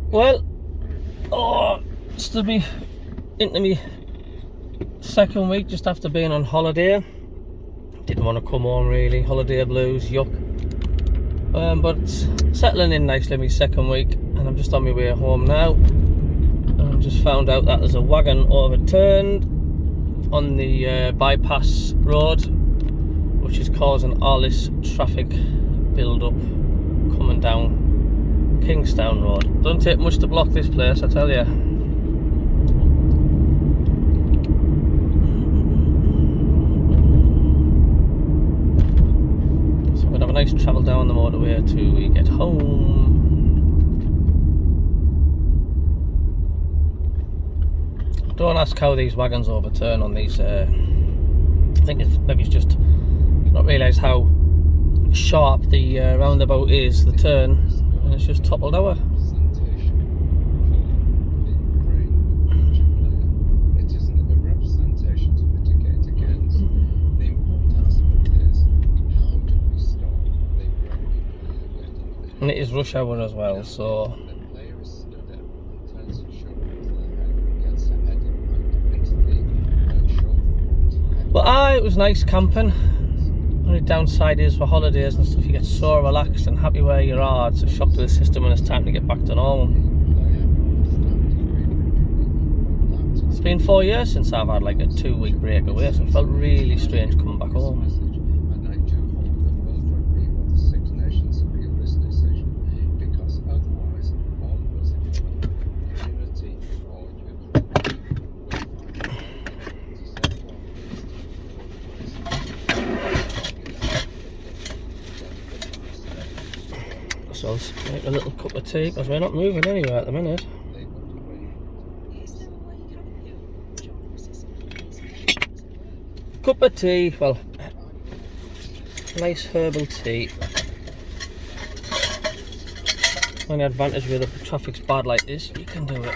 Well, it's to be into me second week just after being on holiday. Didn't want to come home really, holiday blues, yuck. But settling in nicely my second week, and I'm just on my way home now. And just found out that there's a wagon overturned on the bypass road, which is causing all this traffic build up coming down Kingstown Road. Don't take much to block this place, I tell you. So we're gonna have a nice travel down the motorway till we get home. Don't ask how these wagons overturn on these. I think it's just not realised how sharp the roundabout is, the turn, and it's just toppled over. And it is rush hour as well, so but it was nice camping. Only downside is for holidays and stuff, you get so relaxed and happy where you are. It's a shock to the system when it's time to get back to normal. It's been 4 years since I've had like a 2-week break away, so it felt really strange coming back home. So let's make a little cup of tea because we're not moving anywhere at the minute. Cup of tea, well, nice herbal tea. Only advantage with the traffic's bad like this, you can do it.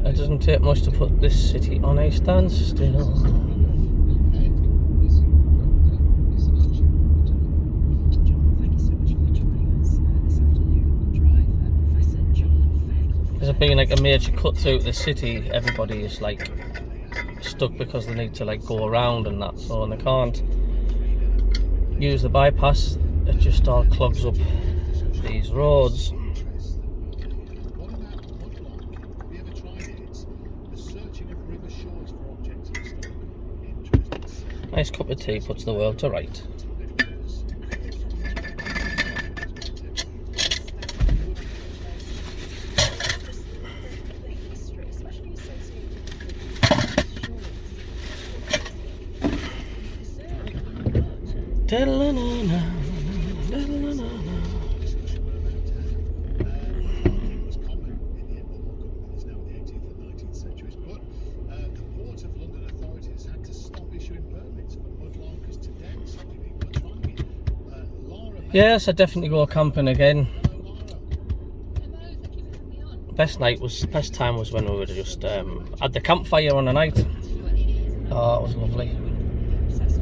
It doesn't take much to put this city on a standstill. There's being like a major cut through the city, everybody is like stuck because they need to like go around and that, so and they can't use the bypass. It just all clogs up these roads. Nice cup of tea puts the world to right. Yes, I definitely go camping again. Best time was when we were just had the campfire on the night. Oh, it was lovely.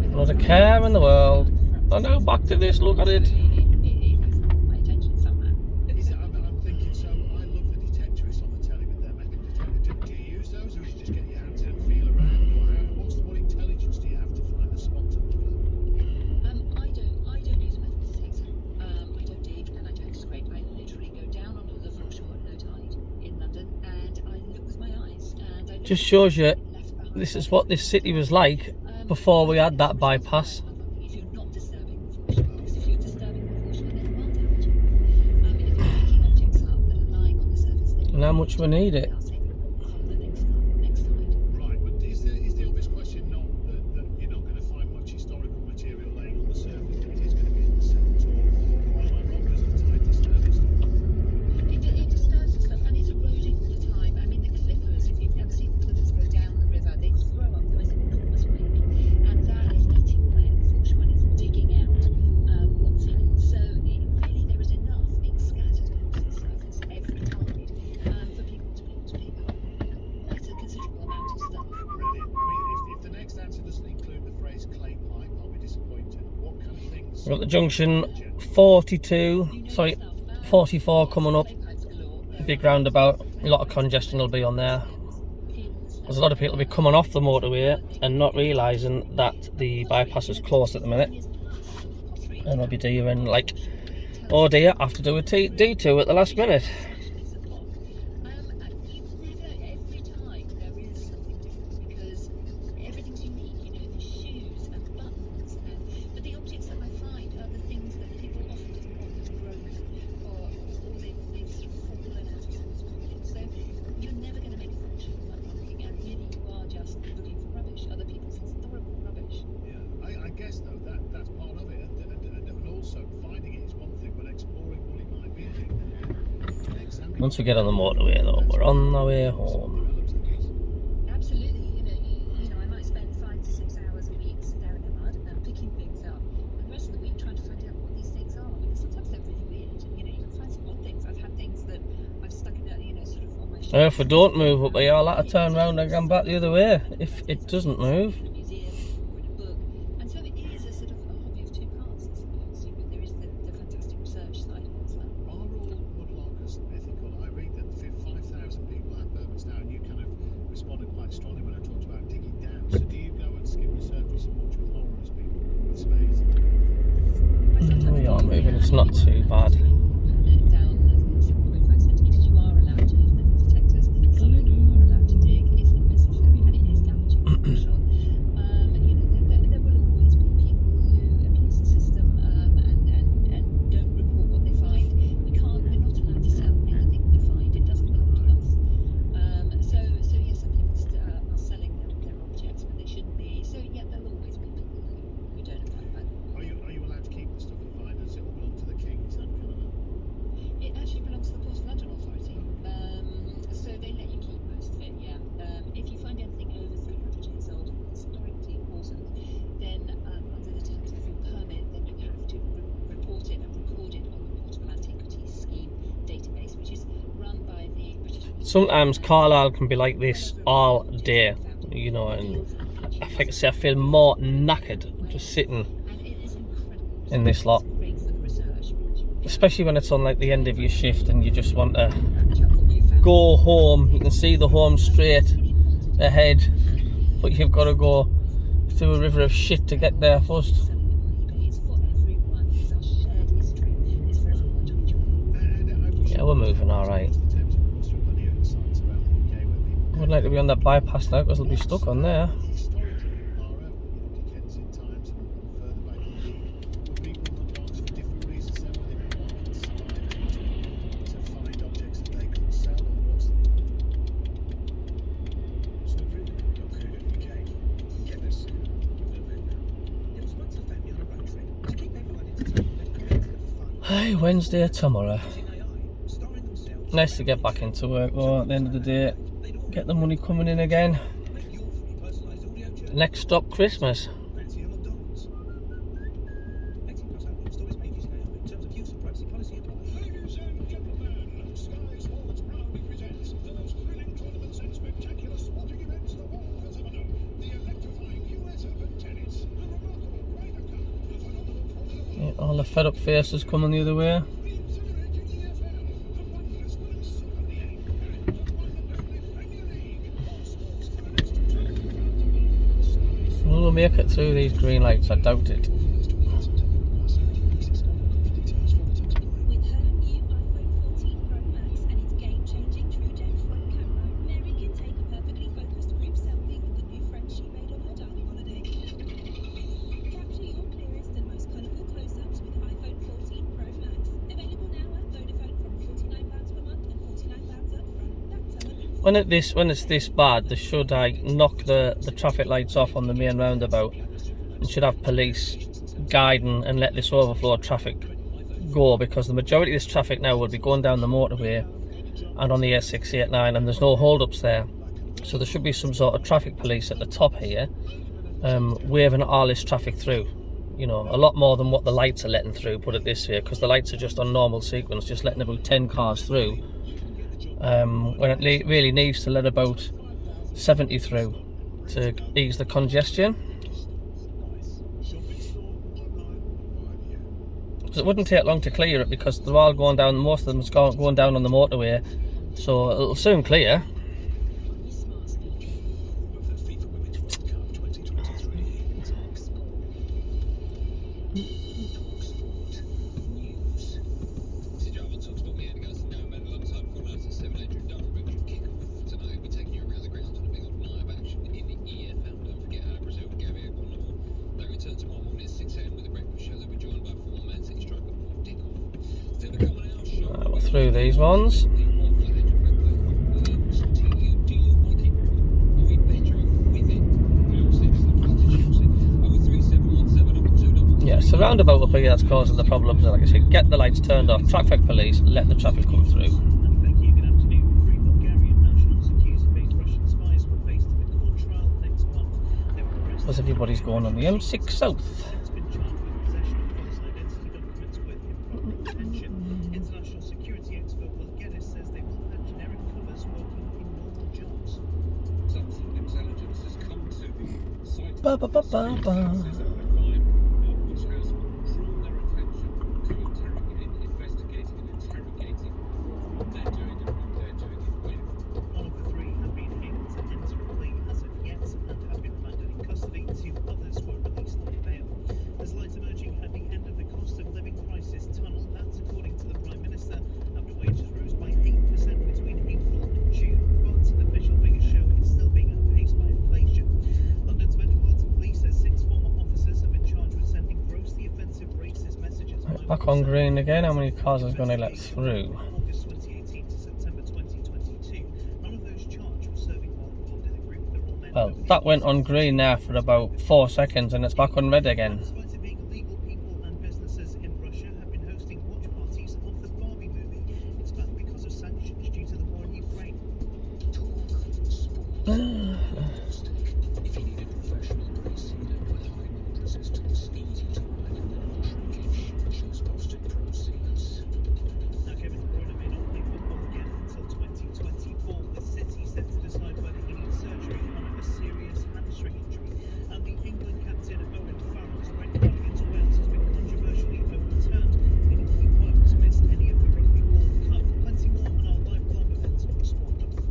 Not a care in the world. And now back to this, look at it. Just shows you this is what this city was like before we had that bypass. And how much we need it. Right, but is the obvious question not that you're not going to find much historical material laying on the surface, that it is going to be in the centre, or am I wrong as the tide disturbs stuff? It disturbs the stuff and it's eroding all the time. I mean, the clippers, if you've ever seen the clippers go down the river, they throw up the most enormous wake, and that is eating away at the foreshore and it's digging out what's in it. So really there is enough being scattered across the surface every tide for people to be able to We've got the junction 44 coming up. Big roundabout. A lot of congestion will be on there. There's a lot of people will be coming off the motorway and not realising that the bypass is closed at the minute. And they'll be doing like, oh dear, I have to do a D2 at the last minute. Once we get on the motorway though, we're on the way home. Absolutely, I might spend 5 to 6 hours a week staring at mud and picking things up, and the rest of the week trying to find out what these things are, because sometimes they're really weird. You can find some odd things. I've had things that I've stuck in sort of on my shelf. If we don't move up here, I'll have to turn around and come back the other way if it doesn't move. We are moving, it's not too bad. Sometimes Carlisle can be like this all day, and I feel more knackered just sitting in this lot. Especially when it's on like the end of your shift and you just want to go home. You can see the home straight ahead, but you've got to go through a river of shit to get there first. Yeah, we're moving alright. I would like to be on that bypass now because I'll be stuck on there. Hey, Wednesday tomorrow. Nice to get back into work though at the end of the day. Get the money coming in again. Next stop, Christmas. Yeah, all the fed up faces coming the other way. Will we make it through these green lights? I doubt it. With her new iPhone 14 Pro Max and its game-changing TrueDepth front camera, Mary can take a perfectly focused group selfie with the new friends she made on her dining holiday. Capture your clearest and most colourful close-ups with iPhone 14 Pro Max. Available now at Vodafone from £49 per month and £49 up front. When it's this bad, they should knock the traffic lights off on the main roundabout and should have police guiding and let this overflow traffic go, because the majority of this traffic now will be going down the motorway and on the A689, and there's no hold-ups there. So there should be some sort of traffic police at the top here, waving all this traffic through. A lot more than what the lights are letting through, put it this way, because the lights are just on normal sequence, just letting about 10 cars through. When it really needs to let about 70 through to ease the congestion. Because it wouldn't take long to clear it because they're all going down, most of them is going down on the motorway. So it'll soon clear. We're through these ones. Yeah, it's the roundabout up here that's causing the problems. Like I said, get the lights turned off, traffic police, let the traffic come through. Thank you. Good afternoon. Three Bulgarian nationals accused of being Russian spies were faced in a court trial next month. They were arrested. Because everybody's going on the M6 South. It's been charged with possession of false identity documents with improper detention. International security expert Will Geddes says they will have generic covers working in normal jobs. Subsequent intelligence has come to the site Ba ba ba ba ba. which has drawn their attention to investigating and interrogating what they're doing and who they're doing it with. One of the three have been able to enter a plea as of yet and have been remanded in custody. Two others were released on bail. There's light emerging at the end of the cost of living crisis tunnel. That's according to the Prime Minister, after wages rose by 8% between April and June, but official figures show it's still being outpaced by inflation. London's Metropolitan Police says 6 former officers have been charged with sending grossly offensive racist messages. Back on green again. How many cars is going to let through? August 2018 to September 2022. None of those charged were serving while involved in a group. They're all men. Well, that went on green there for about 4 seconds and it's back on red again. Despite it being illegal, people and businesses in Russia have been hosting watch parties of the Barbie movie. It's back because of sanctions due to the war in Ukraine. If you need a professional grease sealer with high mold resistance, easy to ride and non-shrinkage, choose Boston Pro Sealers. Now, Kevin De Bruyne may not play football again until 2024, with City set to decide whether he needs surgery on a serious hamstring injury. And the England captain Owen Farrell's red card against Wales has been controversially overturned, meaning he won't miss any of the Rugby World Cup. Plenty more on our live blog events on Sport.com.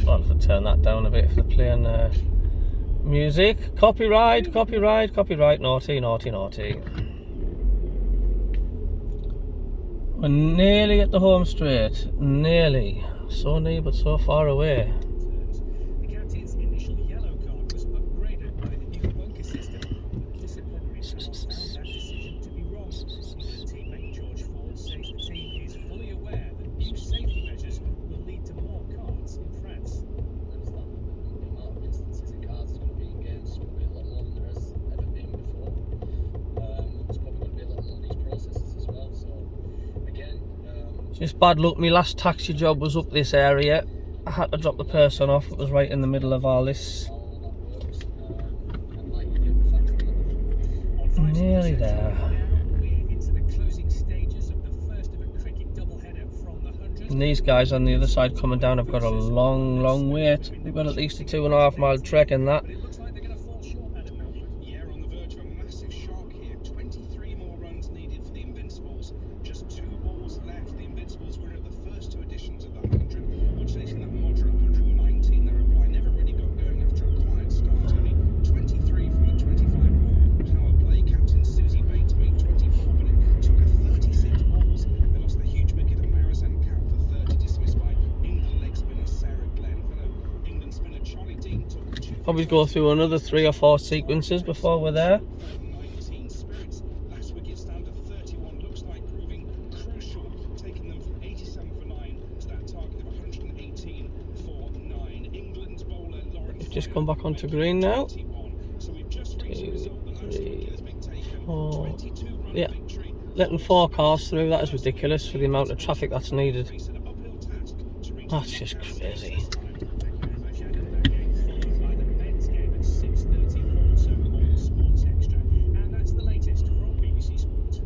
I'll have to turn that down a bit if they're playing music. Copyright, naughty. We're nearly at the home straight. Nearly. So near but so far away. The captain's initial yellow card was upgraded by the new bunker system. The disciplinary panel found that decision to be wrong. England teammate George Ford says the team is fully aware that new safety measures will lead to more cards in France. I understand that the amount of instances of cards is going to be in games probably a lot more than there has ever been before. There's probably going to be a lot more of these processes as well. So again, Just bad luck. My last taxi job was up this area. I had to drop the person off. It was right in the middle of all this. all that works, and like the other factory. Nearly there. We're into the closing stages of the first of a cricket doubleheader from the 100. And these guys on the other side coming down have got a long wait. They've got at least a 2.5 mile trek in that. But it looks like they're going to fall short, Adam Melford. Yeah, on the verge of a massive shark here. 23 more runs needed for the Invincibles. Just 2 balls left. The Invincibles were at the first 2 editions of the 100, which chasing that moderate 119. Their reply never really got going after a quiet start. Only 23 from the 25 ball power play. Captain Susie Bates made 24, but it took her 36 balls. They lost the huge wicket of Marizan Cap for 30, dismissed by England leg spinner Sarah Glenn. Fellow England spinner Charlie Dean took 2. Probably go through another 3 or 4 sequences before we're there. 19 spirits. Last wicket stand of 31 looks like proving crucial, taking them from 87 for 9 to that target just come back onto green now. So we've just reached the 2, result. The most 3, has been taken. 4. 22 run Yeah, victory. letting 4 cars through, that is ridiculous for the amount of traffic that's needed. It's an uphill task to reach That's the just top crazy. this time. Thank you very much, Adam. That game followed by the men's game at 6:30 also on Sports Extra. And that's the latest from BBC Sport.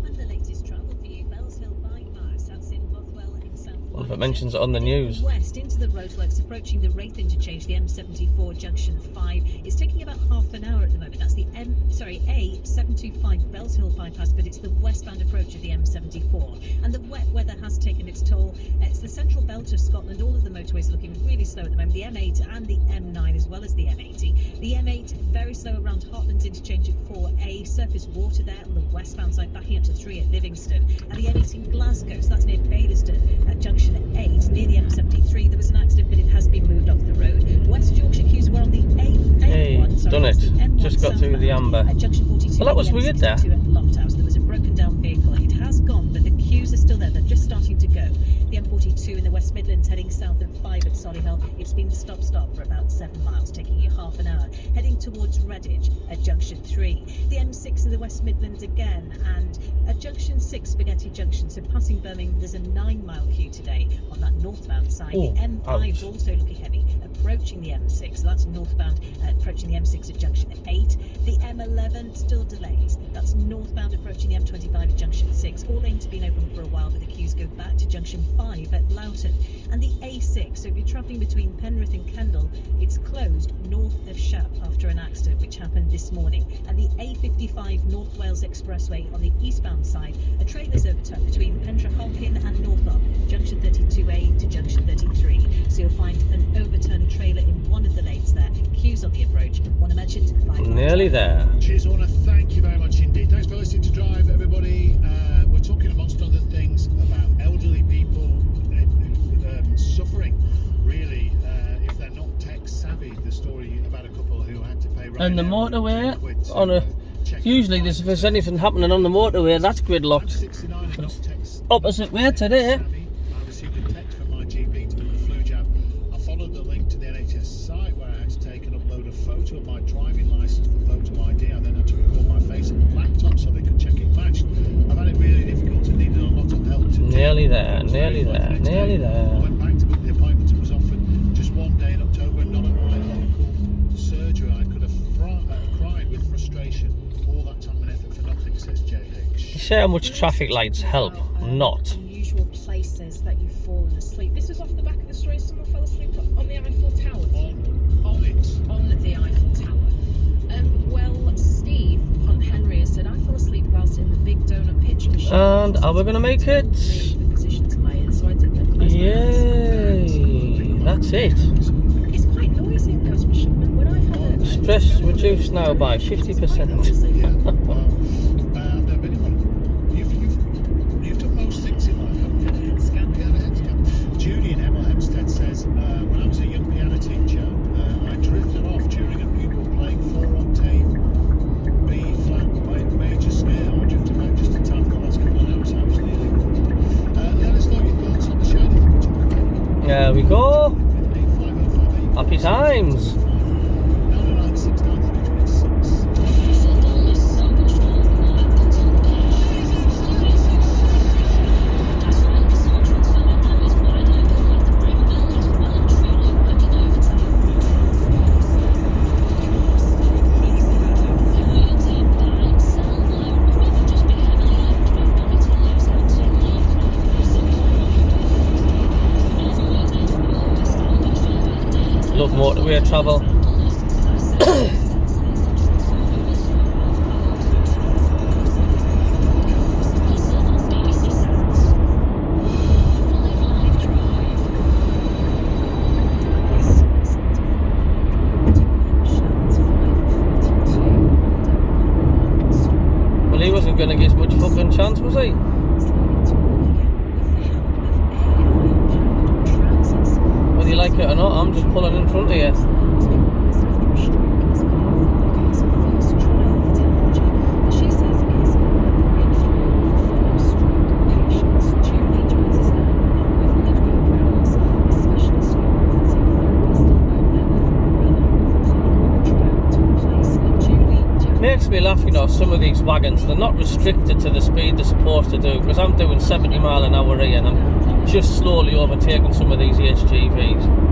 And the latest travel for you, Bells Hill bypass. That's in Bothwell in South Well, if it Warwickshire. mentions it on the Heading news. west into the roadworks approaching the Wraith interchange, the M74 junction 5. It's taking about half an hour at the moment. That's the A725 Bells Hill bypass, but it's the westbound approach of the M74. And the wet weather has taken its toll. It's the central belt of Scotland. All of the motorways are looking really slow at the moment. The M8 and the M9 as well as the M80. The M8 very slow around Heartlands interchange at 4A. Surface water there on the westbound side, backing up to 3 at Livingston. And the M8 in Glasgow, so that's near Baillieston at junction 8 near the M73. There was an accident, but it has been moved off the road. West Yorkshire queues were on the A1. Hey, done it. That's the M1 Just got through the southbound amber. at junction 42. Well, that was the weird there. M62 at Lofthouse. There was a broken down vehicle. It has gone, but the queues are still there. They're just starting to go. The M42 in the West Midlands heading south at 5 at Solihull. It's been stop for about 7 miles, taking you half an hour. Heading towards Redditch at junction 3. The M6 in the West Midlands again, and at junction 6, Spaghetti Junction, so passing Birmingham, there's a 9-mile queue today on that northbound side. Oh, the M5 is ouch. also looking heavy, approaching the M6, so that's northbound, approaching the M6 at junction 8. The M11 still delays. That's northbound approaching the M25 at junction 6. All aim to be open for a while, but the queues go back to junction 5 at Loughton. And the A6, so if you're travelling between Penrith and Kendal, it's closed north of Shap after an accident which happened this morning. And the A55 North Wales Expressway on the eastbound side, a trailer's overturned between Pentraholcyn and Northock, junction 32A to junction 33. So you'll find an overturned trailer in one of the lanes there. Queues on the approach. Want to mention 5 Nearly there. Cheers, Orna. Thank you very much indeed. Thanks for listening to Drive, everybody. We're talking, amongst other things, about elderly people suffering, really, if they're not tech savvy. The story about a couple who had to pay And the motorway on a. Usually, if there's anything happening on the motorway, that's gridlocked. Opposite way today. I received a text from my GP to book a flu jab. I followed the link to the NHS site where I had to take and upload a photo of my driving licence for photo ID. I then had to record my face on the laptop so they could check it matched. I've had it really difficult and needed a lot of help to Nearly there, nearly there, nearly I there. went back to book the appointment and was offered just one day in October, not at my local surgery. I could have cried with frustration. All that time and effort for nothing, says JH. You say how much traffic lights help? Not. Unusual places that you've fallen asleep. This was off the back of the story. Someone fell asleep on the Eiffel Tower. On it. On the Eiffel Tower. Well, Steve Hunt Henry has said I fell asleep whilst in the big donut pitch machine. And are we going to make it? The position to lay in, so I did that. Yay! That's it. It's quite noisy in those machines. When I've had a Stress reduced now by 50%. Yeah. Well, but anyway, you've done most things in life, haven't you? head scan. Yeah, the head scan. Judy in Hemel Hempstead says, when I was a young piano teacher, I drifted off during a pupil playing 4-octave B flat major scale. I drifted back just in time for the last couple of notes. I was nearly. Let us know your thoughts on the show. There we go. 85058. Happy times. 9969326. Love motorway travel. Well, he wasn't going to get much fucking chance, was he? Whether you like it or not, I'm just pulling in front of you. makes me laugh, you know, some of these wagons, they're not restricted to the speed they're supposed to do, because I'm doing 70 mile an hour here and I'm just slowly overtaking some of these HGVs.